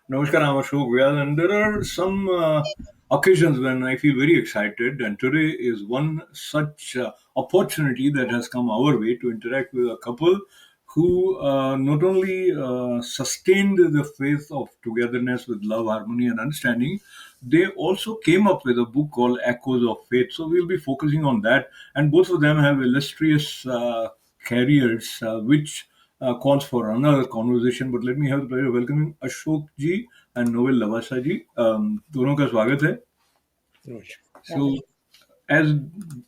Namaskar, I'm Ashok Vyal, and there are some occasions when I feel very excited, and today is one such opportunity that has come our way to interact with a couple who not only sustained the faith of togetherness with love, harmony, and understanding, they also came up with a book called Echoes of Faith. So we'll be focusing on that, and both of them have illustrious careers, which calls for another conversation. But let me have the pleasure of welcoming Ashok ji and Noel Lavasa ji. दोनों का स्वागत है. So, as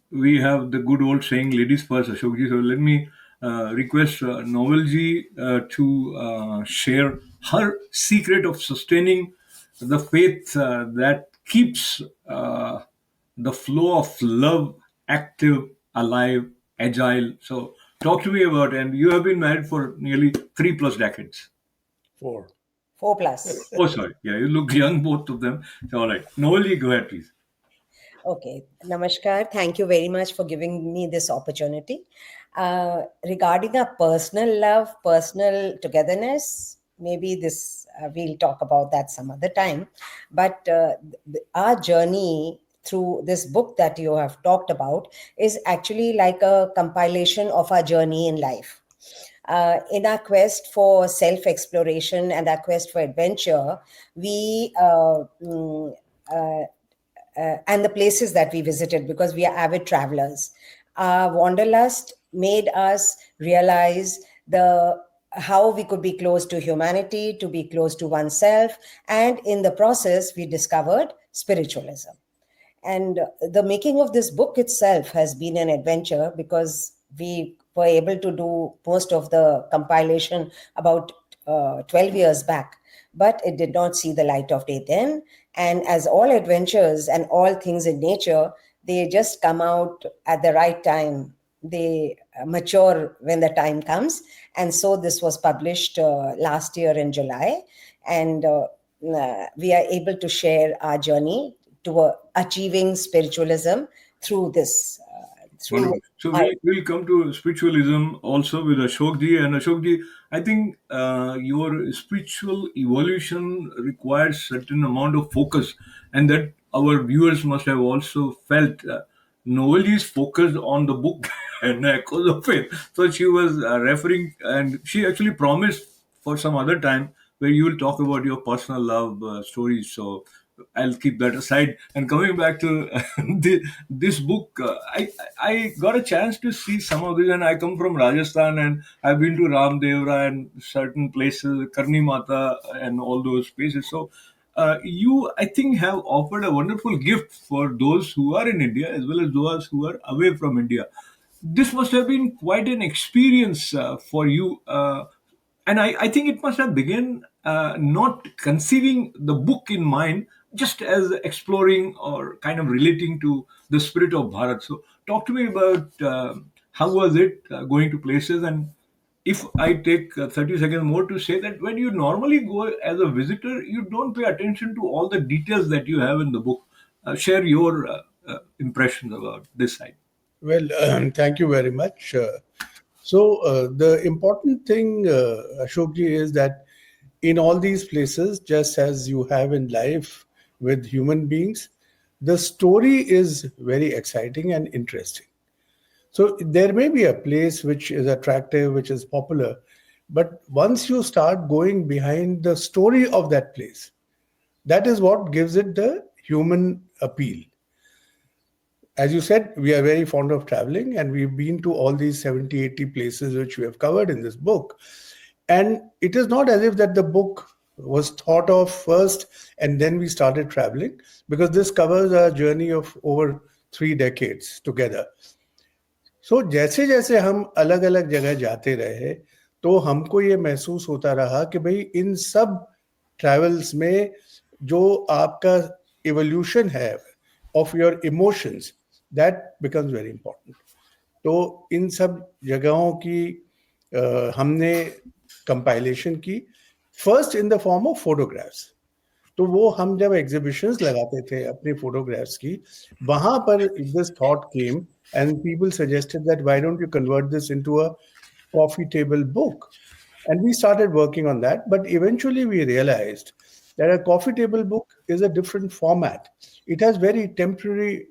we have the good old saying, ladies first, Ashok ji. So let me request Noel ji to share her secret of sustaining the faith that keeps the flow of love active, alive, agile. So talk to me about, and you have been married for nearly 3+ decades. Four. 4+. Oh, sorry. Yeah, you look young, both of them. So, all right. Noel ji, go ahead, please. Okay, Namaskar. Thank you very much for giving me this opportunity. Regarding our personal love, personal togetherness, maybe this we'll talk about that some other time. But our journey through this book that you have talked about is actually like a compilation of our journey in life. In our quest for self-exploration and our quest for adventure, we and the places that we visited, because we are avid travelers. Our wanderlust made us realize how we could be close to humanity, to be close to oneself, and in the process, we discovered spiritualism. And the making of this book itself has been an adventure, because we were able to do most of the compilation about 12 years back, but it did not see the light of day then. And as all adventures and all things in nature, they just come out at the right time. They mature when the time comes. And so this was published last year in July. And we are able to share our journey to achieving spiritualism through this. Wonderful. So we'll come to spiritualism also with Ashok ji. And Ashok ji, I think your spiritual evolution requires certain amount of focus, and that our viewers must have also felt. Noel is focused on the book and Echoes of Faith. So she was referring, and she actually promised for some other time where you will talk about your personal love stories. So I'll keep that aside. And coming back to this book, I got a chance to see some of this, and I come from Rajasthan, and I've been to Ramdevra and certain places, Karni Mata, and all those places. So you, I think, have offered a wonderful gift for those who are in India as well as those who are away from India. This must have been quite an experience for you. And I think it must have begun not conceiving the book in mind, just as exploring or kind of relating to the spirit of Bharat. So, talk to me about how was it going to places, and if I take 30 seconds more to say that when you normally go as a visitor, you don't pay attention to all the details that you have in the book. Share your impressions about this side. Well, thank you very much. The important thing, Ashokji, is that in all these places, just as you have in life with human beings, the story is very exciting and interesting. So there may be a place which is attractive, which is popular, but once you start going behind the story of that place, that is what gives it the human appeal. As you said, we are very fond of traveling, and we've been to all these 70, 80 places which we have covered in this book. And it is not as if that the book was thought of first and then we started traveling, because this covers a journey of over 3 decades together. So जैसे जैसे हम अलग अलग जगह जाते रहे, तो हमको ये महसूस होता रहा कि भाई इन सब ट्रैवल्स में जो आपका evolution है of your emotions, that becomes very important. तो इन सब जगहों की हमने compilation की, first in the form of photographs. तो वो हम जब exhibitions लगाते थे अपने photographs की, वहाँ पर this thought came and people suggested that why don't you convert this into a coffee table book? And we started working on that, but eventually we realized that a coffee table book is a different format. It has very temporary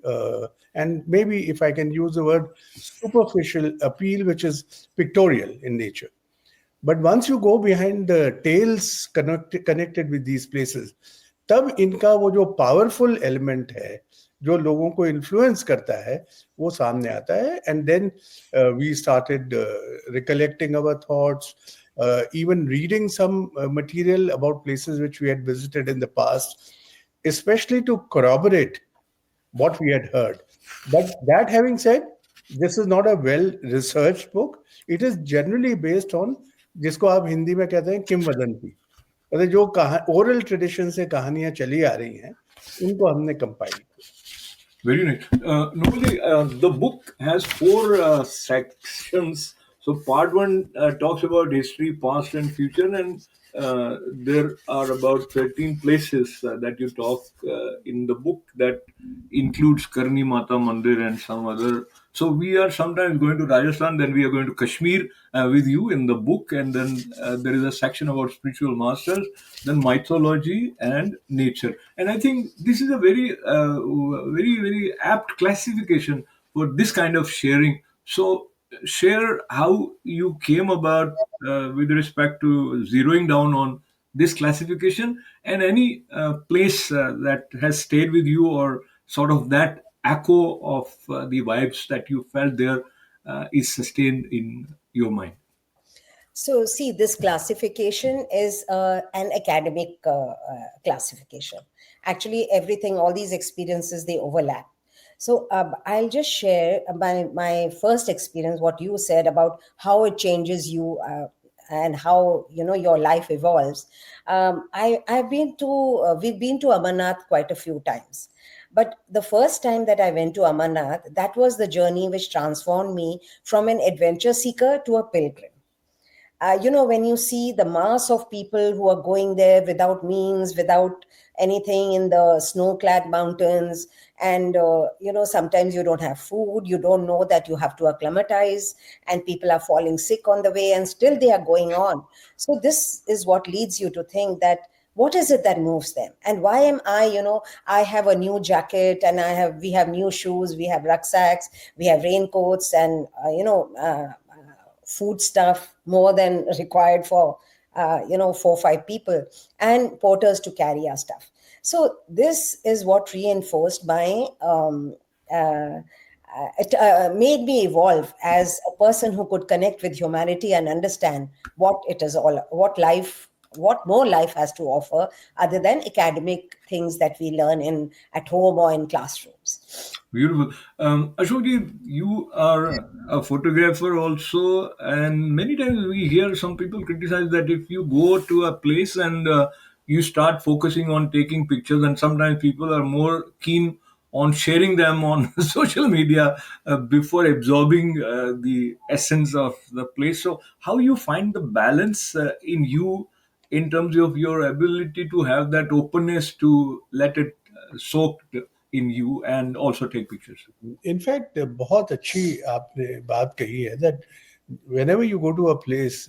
and maybe, if I can use the word, superficial appeal, which is pictorial in nature. But once you go behind the tales connected with these places, तब इनका वो जो powerful element है जो लोगों को influence करता है वो सामने आता है. And then we started recollecting our thoughts, even reading some material about places which we had visited in the past, especially to corroborate what we had heard. But that having said, this is not a well-researched book. It is generally based on जिसको आप हिंदी में कहते हैं किंवदंती, मतलब जो oral tradition से कहानियां चली आ रही हैं उनको हमने कंपाइल किया. Very nice. Normally, the book has four sections. So, part one talks about history, past, and future, and there are about 13 places that you talk in the book that includes Karni Mata Mandir and some other. So, we are sometimes going to Rajasthan, then we are going to Kashmir with you in the book, and then there is a section about spiritual masters, then mythology and nature. And I think this is a very apt classification for this kind of sharing. So, share how you came about with respect to zeroing down on this classification, and any place that has stayed with you, or sort of that echo of the vibes that you felt there is sustained in your mind. So, see, this classification is an academic classification. Actually, everything, all these experiences, they overlap. So, I'll just share my first experience, what you said about how it changes you and how your life evolves. I've been to we've been to Amarnath quite a few times. But the first time that I went to Amarnath, that was the journey which transformed me from an adventure seeker to a pilgrim. When you see the mass of people who are going there without means, without anything, in the snow-clad mountains, and sometimes you don't have food, you don't know that you have to acclimatize, and people are falling sick on the way, and still they are going on. So this is what leads you to think that what is it that moves them, and why am I have a new jacket, and we have new shoes, we have rucksacks, we have raincoats, and food stuff more than required for 4 or 5 people, and porters to carry our stuff. So this is what reinforced my it made me evolve as a person who could connect with humanity and understand what it is all, what more life has to offer other than academic things that we learn at home or in classrooms. Beautiful. Ashokji, you are a photographer also, and many times we hear some people criticize that if you go to a place and you start focusing on taking pictures, and sometimes people are more keen on sharing them on social media before absorbing the essence of the place. So, how you find the balance in you in terms of your ability to have that openness to let it soak in you and also take pictures? In fact, बहुत अच्छी आपने बात कही है that whenever you go to a place,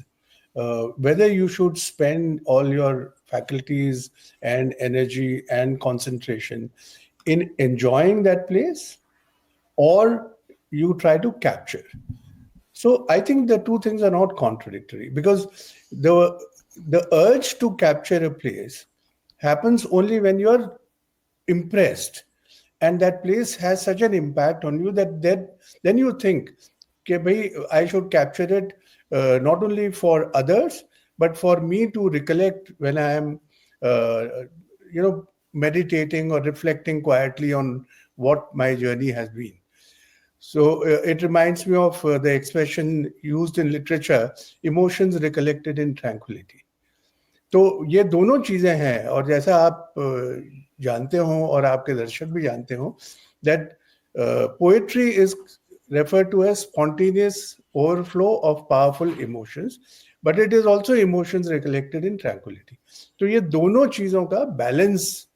whether you should spend all your faculties and energy and concentration in enjoying that place, or you try to capture. So I think the two things are not contradictory, because the urge to capture a place happens only when you're impressed, and that place has such an impact on you that then you think, okay, bhai, I should capture it not only for others but for me to recollect when I am meditating or reflecting quietly on what my journey has been. So it reminds me of the expression used in literature, emotions recollected in tranquility. तो ये दोनों चीजें हैं, और जैसा आप जानते हो और आपके दर्शक भी जानते हो that poetry is referred to as spontaneous overflow of powerful emotions, but it is also emotions recollected in tranquility. तो ये दोनों चीजों का बैलेंस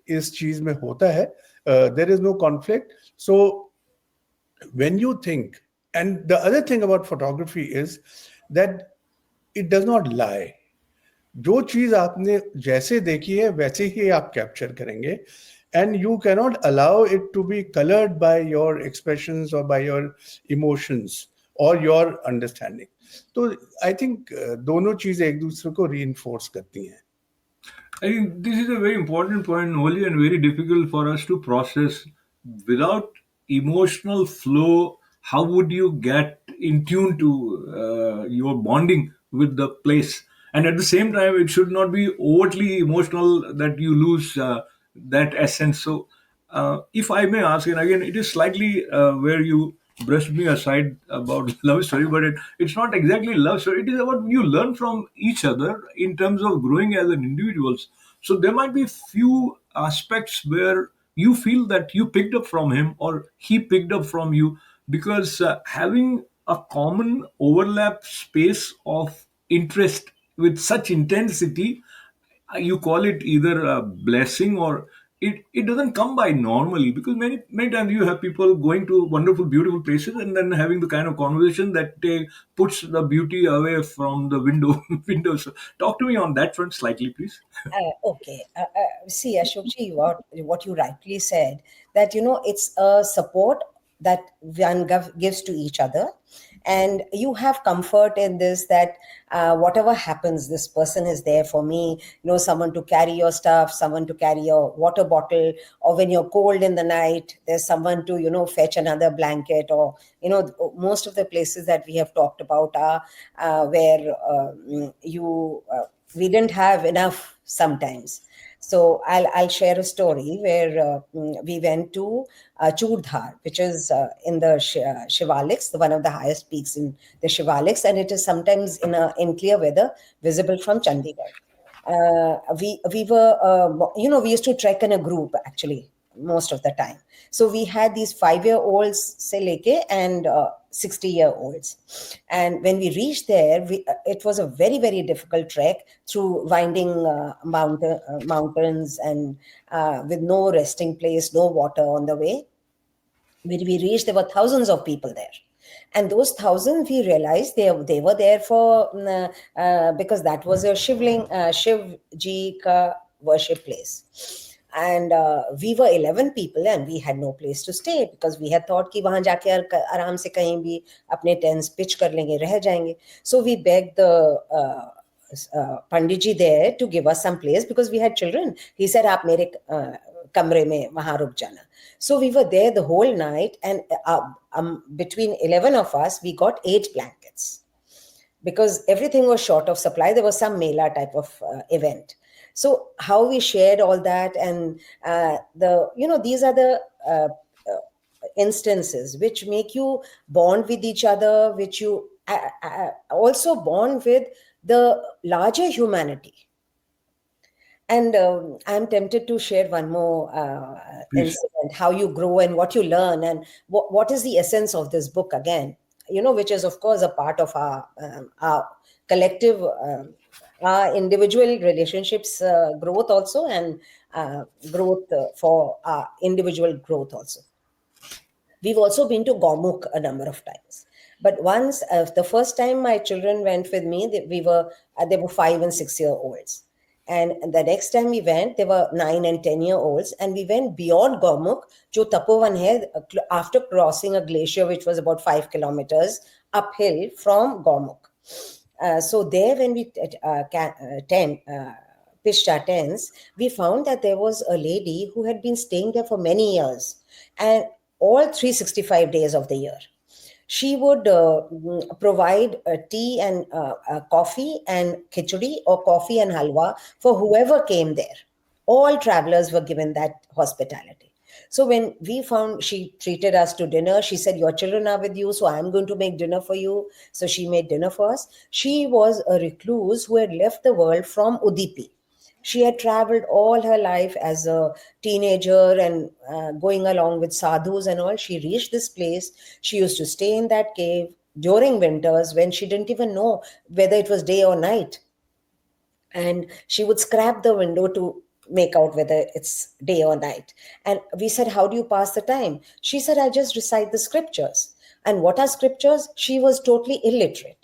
इस चीज में होता है. There is no conflict. So when you think, and the other thing about photography is that it does not lie. जो चीज आपने जैसे देखी है वैसे ही आप कैप्चर करेंगे, and you cannot allow it to be colored by your expressions or by your emotions or your understanding. तो आई थिंक दोनों चीजें एक दूसरे को reinforce करती हैं. I think this is a very important point, Noli, and very difficult for us to process. Without emotional flow, how would you get in tune to your bonding with the place? And at the same time, it should not be overtly emotional that you lose that essence. So, if I may ask, and again, it is slightly where you brushed me aside about love story, but it's not exactly love story. It is about you learn from each other in terms of growing as an individuals. So there might be few aspects where you feel that you picked up from him or he picked up from you, because having a common overlap space of interest with such intensity, you call it either a blessing or it doesn't come by normally, because many times you have people going to wonderful beautiful places and then having the kind of conversation that puts the beauty away from the windows. Talk to me on that front slightly, please. Okay. See, Ashokji, what you rightly said, that, it's a support that one gives to each other. And you have comfort in this, that whatever happens, this person is there for me. Someone to carry your stuff, someone to carry your water bottle, or when you're cold in the night, there's someone to, fetch another blanket. Or, most of the places that we have talked about are where we didn't have enough sometimes. So I'll share a story where we went to Churdhar, which is in the Shivaliks, one of the highest peaks in the Shivaliks, and it is sometimes in clear weather visible from Chandigarh. We were, we used to trek in a group actually most of the time. So we had these 5-year-olds, se leke, and 60-year-olds. And when we reached there, it was a very, very difficult trek through winding mountains, and with no resting place, no water on the way. When we reached, there were thousands of people there. And those thousands, we realized they were there for because that was a Shiv Ji ka worship place. And we were 11 people and we had no place to stay, because we had thought कि वहाँ जाके आराम से कहीं भी अपने tents pitch कर लेंगे, रह जाएंगे. So we begged the Pandit ji there to give us some place, because we had children. He said, आप मेरे कमरे में वहाँ रुक जाना. So we were there the whole night, and between 11 of us, we got 8 blankets, because everything was short of supply. There was some Mela type of event. So how we shared all that, and these are the instances which make you bond with each other, which you also bond with the larger humanity. And I'm tempted to share one more incident, how you grow and what you learn, and what is the essence of this book again, which is, of course, a part of our collective, our individual relationships growth also, and growth for our individual growth also. We've also been to Gomukh a number of times. But once, the first time my children went with me, they were 5 and 6-year-olds. And the next time we went, they were 9 and 10-year-olds. And we went beyond Gomukh, jo Tapovan hai, after crossing a glacier, which was about 5 kilometers uphill from Gomukh. So there, when we pitched our tents, we found that there was a lady who had been staying there for many years, and all 365 days of the year. She would provide tea and coffee and khichdi, or coffee and halwa, for whoever came there. All travelers were given that hospitality. So when we found, she treated us to dinner. She said, your children are with you, so I'm going to make dinner for you. So she made dinner for us. She was a recluse who had left the world from Udupi. She had traveled all her life as a teenager and going along with sadhus and all. She reached this place. She used to stay in that cave during winters when she didn't even know whether it was day or night. And she would scrap the window to make out whether it's day or night. And we said, how do you pass the time? She said, I just recite the scriptures. And what are scriptures? She was totally illiterate.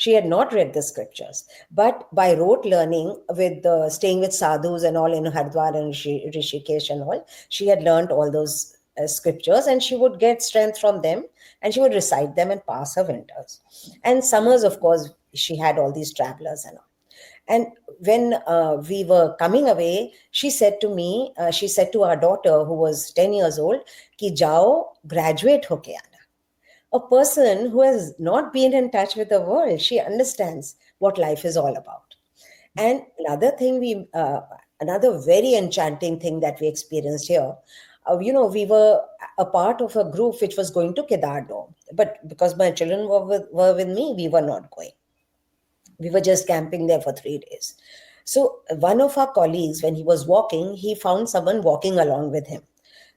She had not read the scriptures, but by rote learning, with staying with sadhus and all in Hardwar and Rishikesh and all, she had learned all those scriptures, and she would get strength from them, and she would recite them and pass her winters. And summers, of course, she had all these travelers and all. And when we were coming away, she said to me, she said to our daughter, who was 10 years old, ki jao, graduate hoke aana. A person who has not been in touch with the world, she understands what life is all about. And another thing another very enchanting thing that we experienced here, we were a part of a group which was going to Kedar Dome, but because my children were with me, we were not going. We were just camping there for 3 days. So one of our colleagues, when he was walking, he found someone walking along with him.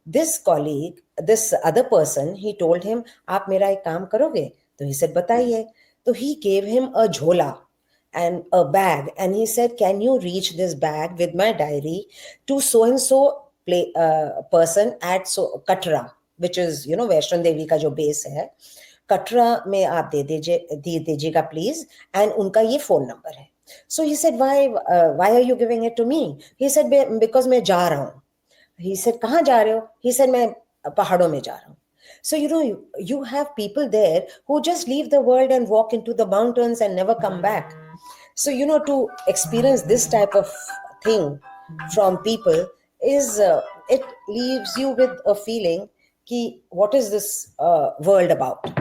This colleague, this other person, he told him, "Aap mera ek kaam karoge?" So he said, "Bataiye." So he gave him a jhola and a bag, and he said, "Can you reach this bag with my diary to so and so person at Katra, which is Vaishno Devi ka jo base hai. Katra में आप दे दीजिएगा please and उनका ये phone number है." So he said, why are you giving it to me? He said, because मैं जा रहा हूँ. He said, कहाँ जा रहे हो? He said, मैं पहाड़ों में जा रहा हूँ. So you have people there who just leave the world and walk into the mountains and never come back. So to experience this type of thing from people is it leaves you with a feeling ki what is this world about?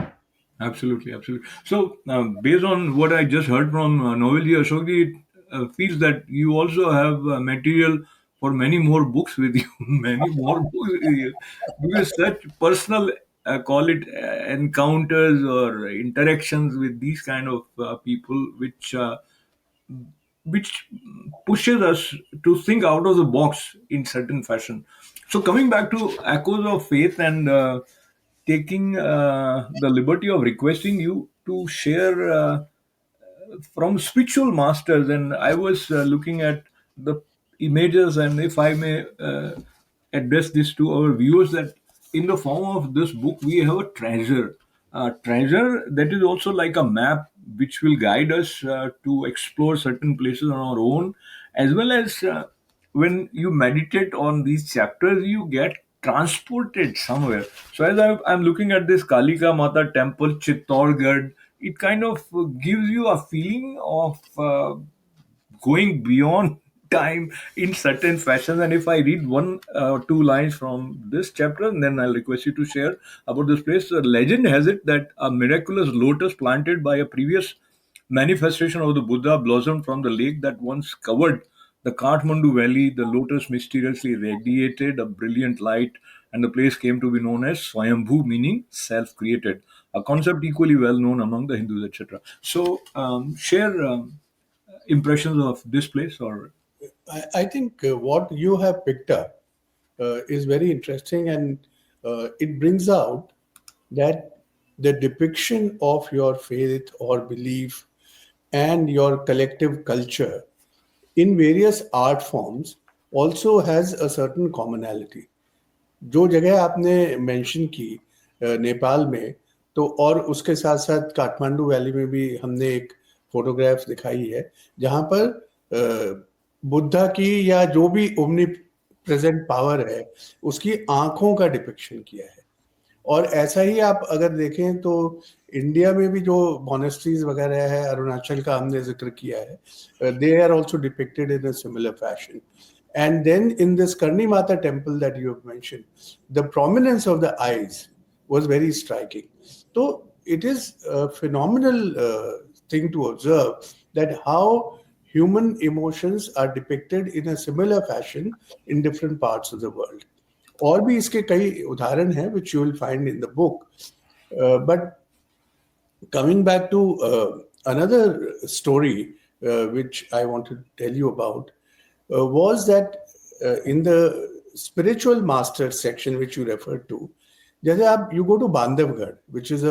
Absolutely, absolutely. So, based on what I just heard from Novelji Ashokji, it feels that you also have material for many more books with you, many more books with you, because such personal, call it encounters or interactions with these kind of people, which pushes us to think out of the box in certain fashion. So coming back to Echoes of Faith and taking the liberty of requesting you to share from spiritual masters, and I was looking at the images, and if I may address this to our viewers, that in the form of this book we have a treasure that is also like a map which will guide us to explore certain places on our own, as well as when you meditate on these chapters you get transported somewhere. So as I'm looking at this Kalika Mata temple, Chittorgarh, it kind of gives you a feeling of going beyond time in certain fashions. And if I read one two lines from this chapter, and then I'll request you to share about this place. Legend has it that a miraculous lotus planted by a previous manifestation of the Buddha blossomed from the lake that once covered the Kathmandu Valley. The lotus mysteriously radiated a brilliant light, and the place came to be known as Swayambhu, meaning self-created, a concept equally well known among the Hindus, etc. So, share impressions of this place, or I think what you have picked up is very interesting, and it brings out that the depiction of your faith or belief and your collective culture in various art forms also has a certain commonality. जो जगह आपने mention की नेपाल में, तो और उसके साथ साथ काठमांडू वैली में भी हमने एक फोटोग्राफ दिखाई है जहां पर बुद्धा की या जो भी ओमनी प्रेजेंट पावर है उसकी आंखों का डिपिक्शन किया है. और ऐसा ही आप अगर देखें तो इंडिया में भी जो मॉनेस्ट्रीज वगैरह है, अरुणाचल का हमने जिक्र किया है, they are also depicted in a similar fashion. And then in this Karni Mata temple that you have mentioned, the prominence of the eyes was very striking. So it is a phenomenal thing to observe that how human emotions are depicted in a similar fashion in different parts of the world. और भी इसके कई उदाहरण हैं which you will find in the book. But coming back to another story which I want to tell you about, was that in the spiritual master section which you referred to, you go to Bandhavgarh, which is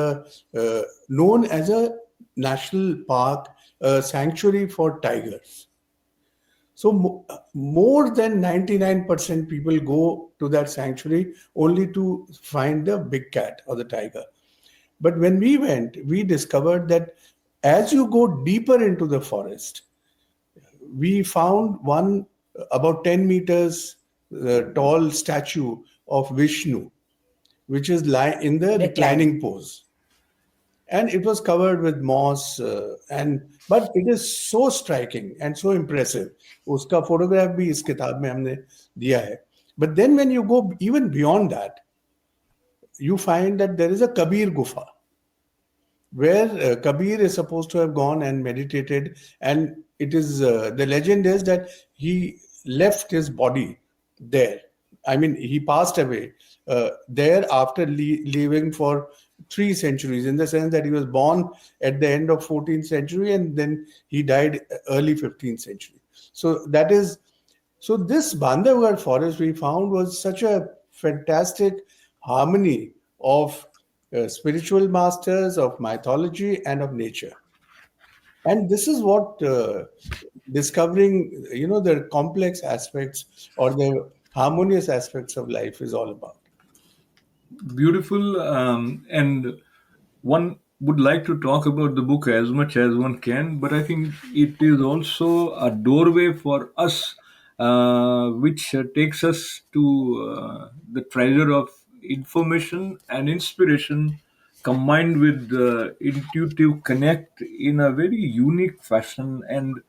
known as a national park, a sanctuary for tigers. So more than 99% people go to that sanctuary only to find the big cat or the tiger. But when we went, we discovered that As you go deeper into the forest, we found one about 10 meters tall statue of Vishnu, which is in the reclining pose. And it was covered with moss, but it is so striking and so impressive. Uska photograph bhi is kitab mein humne diya hai. But then when you go even beyond that, you find that there is a Kabir Gufa, where Kabir is supposed to have gone and meditated, and it is the legend is that he left his body there. I mean, he passed away there after leaving for 3 centuries, in the sense that he was born at the end of 14th century and then he died early 15th century. So that is so this Bandhavgarh forest we found was such a fantastic harmony of spiritual masters, of mythology, and of nature. And this is what discovering, the complex aspects or the harmonious aspects of life is all about. Beautiful, and one would like to talk about the book as much as one can, but I think it is also a doorway for us, which takes us to the treasure of information and inspiration combined with intuitive connect in a very unique fashion. And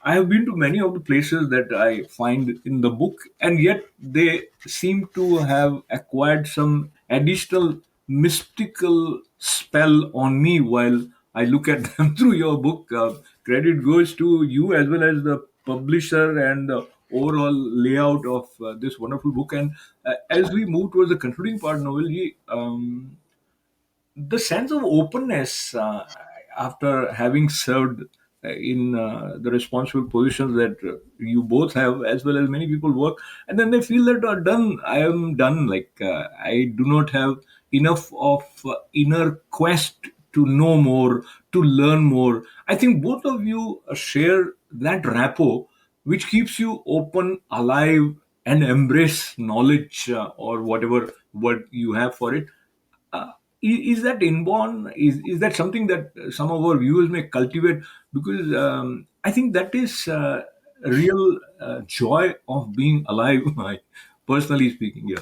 I have been to many of the places that I find in the book, and yet they seem to have acquired some additional mystical spell on me while I look at them through your book. Credit goes to you as well as the publisher and the overall layout of this wonderful book. And as we move towards the concluding part, Novelji, the sense of openness after having served in the responsible positions that you both have, as well as many people work, and then they feel that I am done, like I do not have enough of inner quest to know more, to learn more. I think both of you share that rapport which keeps you open, alive, and embrace knowledge, or whatever word you have for it. uh, is that inborn? Is that something that some of our viewers may cultivate? Because I think that is real joy of being alive, personally speaking. Yeah.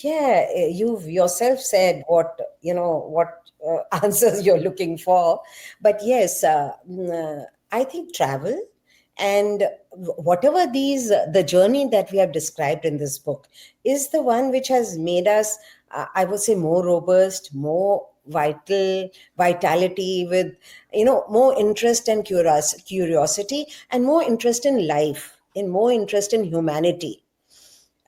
Yeah, you've yourself said what answers you're looking for. But yes, I think travel and whatever the journey that we have described in this book is the one which has made us, I would say, more robust, more vitality, with more interest and curiosity, and more interest in life, and more interest in humanity.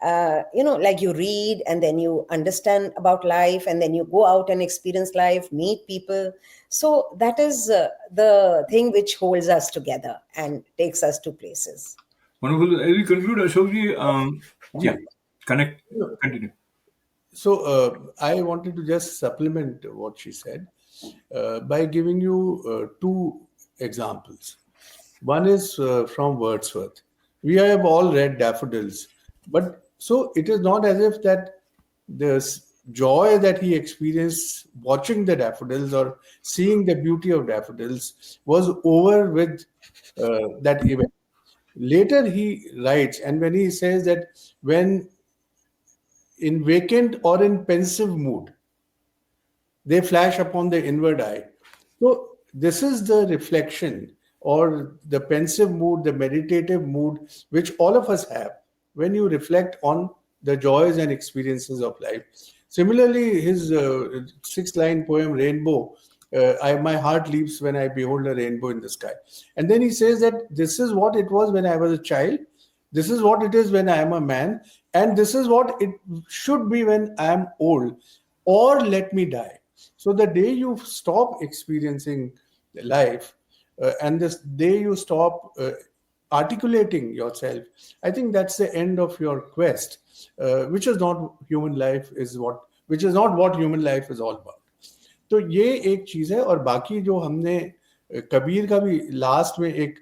Like you read and then you understand about life, and then you go out and experience life, meet people. So that is the thing which holds us together and takes us to places. Wonderful. As we conclude, Ashokji, yeah, connect, continue. So I wanted to just supplement what she said by giving you two examples. One is from Wordsworth. We have all read Daffodils, but so it is not as if that the joy that he experienced watching the daffodils or seeing the beauty of daffodils was over with that event. Later he writes, and when he says that when in vacant or in pensive mood, they flash upon the inward eye. So, this is the reflection or the pensive mood, the meditative mood, which all of us have when you reflect on the joys and experiences of life. Similarly, his 6-line poem, Rainbow, my heart leaps when I behold a rainbow in the sky. And then he says that this is what it was when I was a child, this is what it is when I am a man, and this is what it should be when I am old, or let me die. So the day you stop experiencing life, and this day you stop articulating yourself, I think that's the end of your quest, which is not human life is what, which is not what human life is all about. तो ये एक चीज है. और बाकी जो हमने कबीर का भी लास्ट में एक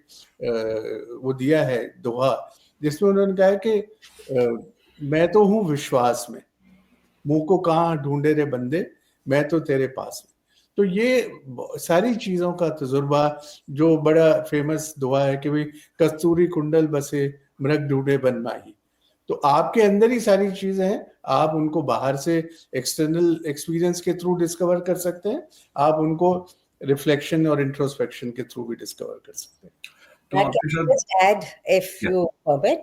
वो दिया है दोहा, जिसमें उन्होंने कहा है कि मैं तो हूं विश्वास में, मुंह को कहाँ ढूंढे रे बंदे, मैं तो तेरे पास में. तो ये सारी चीज़ों का तजुर्बा, जो बड़ा फेमस दुआ है कि भाई कस्तूरी कुंडल बसे मृग ढूंढे बन माही, तो आपके अंदर ही सारी चीजें हैं। आप उनको बाहर से एक्सटर्नल एक्सपीरियंस के थ्रू डिस्कवर कर सकते हैं, आप उनको रिफ्लेक्शन और इंट्रोस्पेक्शन के थ्रू भी डिस्कवर कर सकते हैं। तो I आपके can साथ just add, if Yeah. you permit.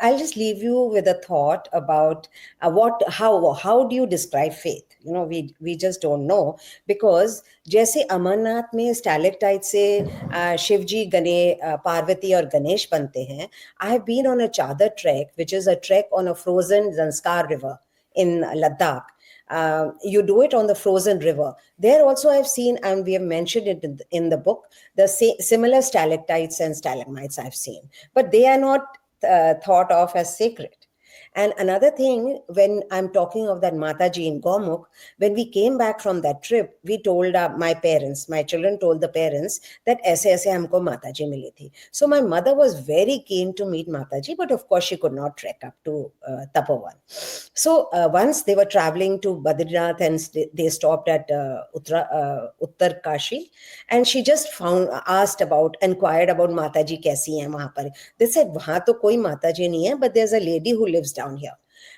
I'll just leave you with a thought about how do you describe faith? You know, we just don't know, because जैसे अमरनाथ में स्टैलेक्टाइट से शिव जी पार्वती और गणेश बनते हैं. I have been on a Chadar trek, which is a trek on a frozen Zanskar River in Ladakh. You do it on the frozen river. There also I've seen, and we have mentioned it in the book, the similar stalactites and stalagmites I've seen, but they are not thought of as sacred. And another thing, when I'm talking of that Mataji in Gomukh, when we came back from that trip, we told my children told the parents that aise aise humko Mataji mili thi. So my mother was very keen to meet Mataji, but of course she could not trek up to Tapovan. So once they were traveling to Badrinath, and they stopped at Uttar Kashi, and she just inquired about Mataji kaisi hai wahan par. They said, wahan to koi Mataji nahi hai, but there's a lady who lives down here.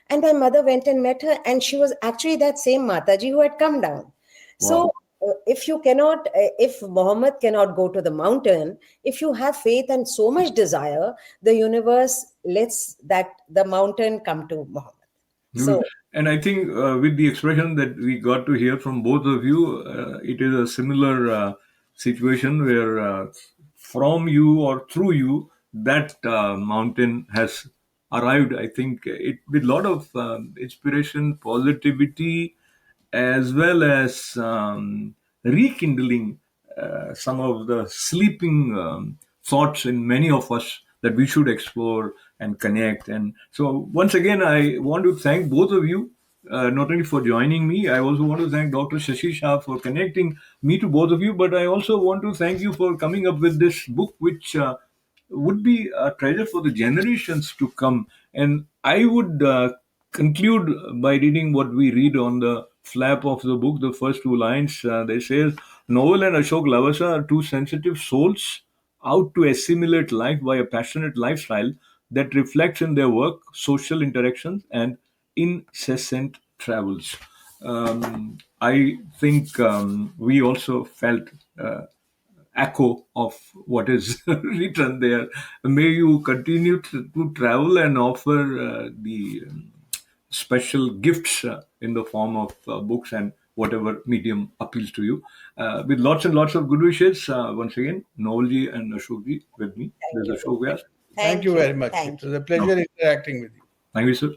And my mother went and met her, and she was actually that same Mataji who had come down. So if Muhammad cannot go to the mountain, if you have faith and so much desire, the universe lets the mountain come to Muhammad. So, and I think with the expression that we got to hear from both of you, it is a similar situation where from you or through you, that mountain has arrived. I think it with a lot of inspiration, positivity, as well as rekindling some of the sleeping thoughts in many of us that we should explore and connect. And so, once again, I want to thank both of you, not only for joining me. I also want to thank Dr. Shashi Shah for connecting me to both of you, but I also want to thank you for coming up with this book, which would be a treasure for the generations to come. And I would conclude by reading what we read on the flap of the book, the first two lines. They say, Noel and Ashok Lavasa are two sensitive souls out to assimilate life by a passionate lifestyle that reflects in their work, social interactions, and incessant travels. I think we also felt echo of what is written there. May you continue to travel and offer the special gifts in the form of books and whatever medium appeals to you. With lots and lots of good wishes, once again, Noelji and Ashokji with me. This is Ashok Vyas. Thank you very much. Thank It was a pleasure interacting with you. Thank you, sir.